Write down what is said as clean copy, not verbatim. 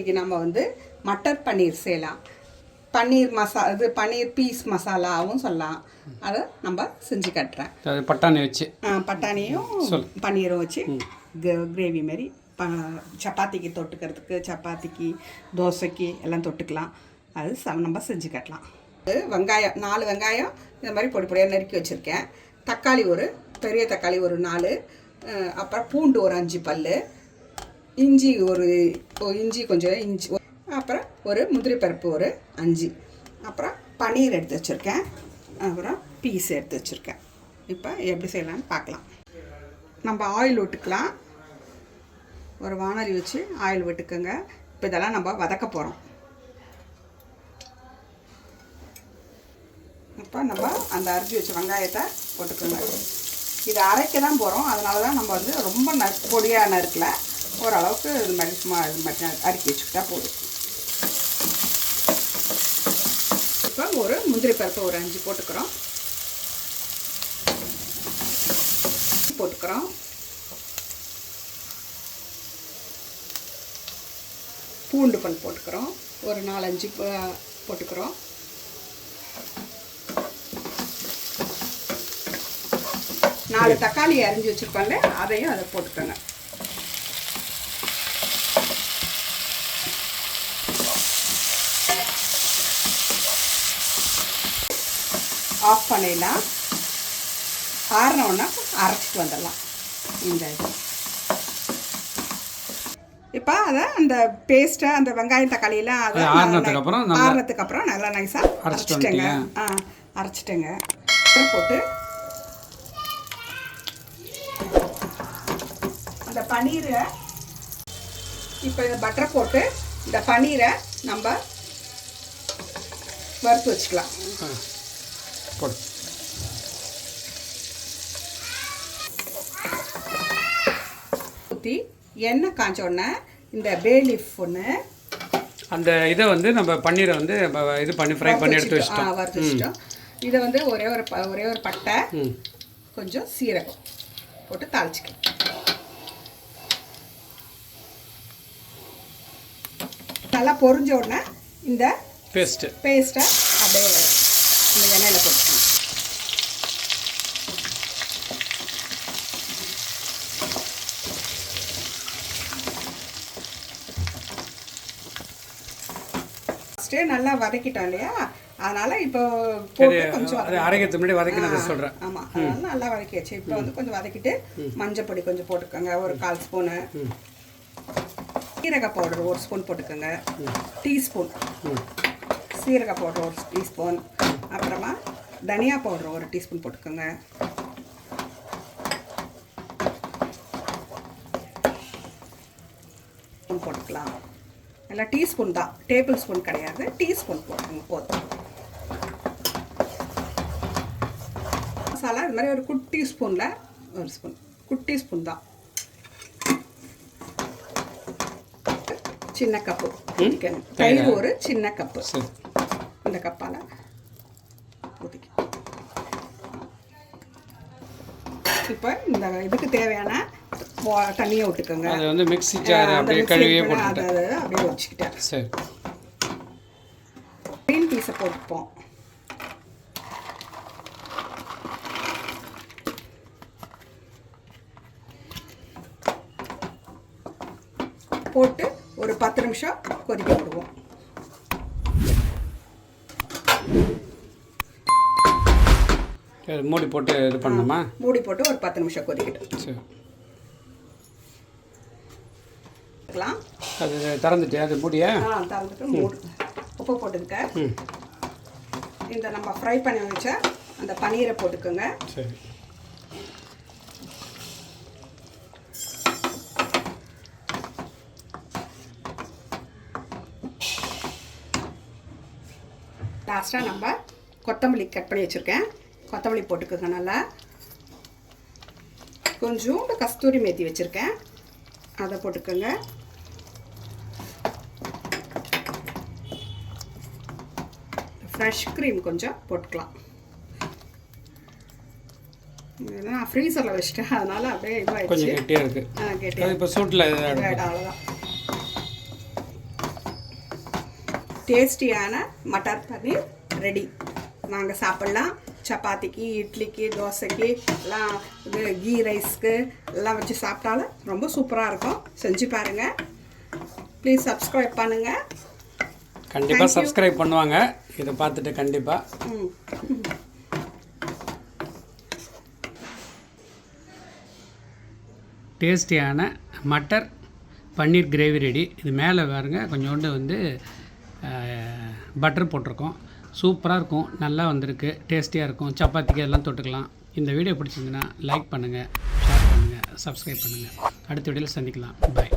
இன்றைக்கி நம்ம வந்து மட்டர் பன்னீர் செய்யலாம். பன்னீர் இது பன்னீர் பீஸ் மசாலாவும் சொல்லலாம். அதை நம்ம செஞ்சு கட்டுறேன். பட்டாணி வச்சு பட்டாணியும் பன்னீரும் வச்சு கிரேவி மாதிரி சப்பாத்திக்கு தொட்டுக்கிறதுக்கு, சப்பாத்திக்கு, தோசைக்கு எல்லாம் தொட்டுக்கலாம். அது நம்ம செஞ்சு கட்டலாம். வெங்காயம் 4 வெங்காயம் இந்த மாதிரி பொடி பொடியாக நறுக்கி வச்சுருக்கேன். தக்காளி ஒரு பெரிய தக்காளி ஒரு 4, அப்புறம் பூண்டு ஒரு 5 பல், இஞ்சி கொஞ்சம் இஞ்சி, அப்புறம் ஒரு முந்திரி பருப்பு ஒரு 5, அப்புறம் பன்னீர் எடுத்து வச்சுருக்கேன், அப்புறம் பீஸ் எடுத்து வச்சுருக்கேன். இப்போ எப்படி செய்யலான்னு பார்க்கலாம். நம்ம ஆயில் விட்டுக்கலாம். ஒரு வானொலி வச்சு ஆயில் விட்டுக்கோங்க. இப்போ இதெல்லாம் நம்ம வதக்க போகிறோம். இப்போ நம்ம அந்த அரிஞ்சு வச்ச வெங்காயத்தை போட்டுக்கோங்க. இது அரைக்க தான் போகிறோம். அதனால தான் நம்ம வந்து ரொம்ப பொடியாக நறுக்கல, ஓரளவுக்கு இது மாதிரி சும்மா இது மாதிரி அரிக்கி வச்சுக்கிட்டா போதும். இப்போ ஒரு முந்திரி பருப்பு ஒரு 5 போட்டுக்கிறோம். பூண்டு பல் போட்டுக்கிறோம். ஒரு 4-5 போட்டுக்கிறோம். நாலு தக்காளி அரிஞ்சு வச்சுருக்கோம்ல, அதையும் அதை போட்டுக்கோங்க. ஆஃப் பண்ணிடலாம். ஆறினோன்னா அரைச்சிட்டு வந்துடலாம். இந்த இது இப்போ அதை அந்த பேஸ்ட்டை அந்த வெங்காயம் தக்காளியெல்லாம் அதை ஆறினதுக்கு அப்புறம் நல்லா நைஸாக அரைச்சிட்டேங்க. போட்டு அந்த பன்னீரை இப்போ இந்த பட்டர் போட்டு இந்த பன்னீரை நம்ம வறுத்து வச்சுக்கலாம். ஊற்றி எண்ணெய் காய்ச்ச உடனே இந்த பே லீஃப் ஒன்று, அந்த இதை வந்து நம்ம பன்னீரை வந்து இது பண்ணி ஃப்ரை பண்ணி எடுத்து வச்சுட்டோம், வறுத்து வச்சுட்டோம். இதை வந்து ஒரே ஒரு பட்டை, கொஞ்சம் சீரகம் போட்டு தாளிச்சிக்கலாம். நல்லா பொரிஞ்ச உடனே இந்த பேஸ்ட்டை அப்படியே இந்த எண்ணெயில் போட்டுக்கணும். ஃபஸ்ட்டே நல்லா வதக்கிட்டோம் இல்லையா, அதனால் இப்போ போட்டு கொஞ்சம் அரைக்கிறதுக்கு முன்னாடி வதக்கினதை சொல்கிறேன். ஆமாம், அதனால நல்லா வதக்கியாச்சு. இப்போ வந்து கொஞ்சம் வதக்கிட்டு மஞ்சள் பொடி கொஞ்சம் போட்டுக்கோங்க, ஒரு 1/4 ஸ்பூனு. சீரக பவுடர் 1 ஸ்பூன் போட்டுக்கோங்க, டீஸ்பூன் சீரக பவுடர் 1 டீஸ்பூன், அப்புறமா தனியா பவுடர் 1 டீஸ்பூன் போட்டுக்கோங்க. போட்டுக்கலாம். எல்லாம் டீஸ்பூன் தான், டேபிள் ஸ்பூன் கிடையாது, டீஸ்பூன் போட்டுக்கோங்க போதும். மசாலா இது மாதிரி ஒரு குட்டி ஸ்பூனில் 1 ஸ்பூன், குட்டி ஸ்பூன் தான். சின்ன கப்பு தயிர் ஒரு சின்ன கப்பு, இந்த கப்பால் ஊற்றிக்க. இப்போ இந்த இதுக்கு தேவையான தண்ணியை விட்டுக்கோங்க. அதை வந்து மிக்ஸி ஜார் அப்படியே கழுவியே போட்டு அதை அப்படியே வச்சுக்கிட்டேன். சரி, க்ரீன் பீஸை போட்டுப்போம். போட்டு ஒரு 10 நிமிஷம் கொதிக்க விடுவோம். மூடி போட்டு இது பண்ணணுமா? மூடி போட்டு ஒரு 10 நிமிஷம் கொதிக்கட்டும். சரி, அது திறந்துட்டு அது மூடியா திறந்துட்டு உப்பு போட்டுக்க. இந்த நம்ம ஃப்ரை பண்ணி வச்ச அந்த பன்னீரை போட்டுக்கோங்க. சரி, லாஸ்ட்டாக நம்ம கொத்தமல்லி கட் பண்ணி வச்சுருக்கேன், கொத்தமல்லி போட்டுக்கோங்க. நல்லா கொஞ்சோண்டு கஸ்தூரி மேத்தி வச்சுருக்கேன், அதை போட்டுக்கோங்க. ஃப்ரெஷ் க்ரீம் கொஞ்சம் போட்டுக்கலாம். நான் ஃப்ரீசரில் வச்சுட்டேன், அதனால் அப்படியே கொஞ்சம் கெட்டியாக இருக்குது. கெட்டியாக இப்போ சூட்டில் அவ்வளோதான். டேஸ்டியான மட்டர் பன்னீர் ரெடி. வாங்க சாப்பிட்லாம். சப்பாத்திக்கு, இட்லிக்கு, தோசைக்கு எல்லாம் இது கீ ரைஸ்க்கு எல்லாம் வச்சு சாப்பிட்டாலும் ரொம்ப சூப்பராக இருக்கும். செஞ்சு பாருங்கள். ப்ளீஸ் சப்ஸ்கிரைப் பண்ணுங்கள். கண்டிப்பாக சப்ஸ்கிரைப் பண்ணுவாங்க இதை பார்த்துட்டு. கண்டிப்பாக டேஸ்டியான மட்டர் பன்னீர் கிரேவி ரெடி. இது மேலே பாருங்க கொஞ்சோண்டு வந்து பட்டர் போட்டிருக்கோம். சூப்பராக இருக்கும். நல்லா வந்திருக்கு. டேஸ்டியாக இருக்கும். சப்பாத்திக்கு எல்லாம் தொட்டுக்கலாம். இந்த வீடியோ பிடிச்சிருந்துன்னா லைக் பண்ணுங்கள், ஷேர் பண்ணுங்கள், சப்ஸ்கிரைப் பண்ணுங்கள். அடுத்த வீடியோவில் சந்திக்கலாம். பாய்.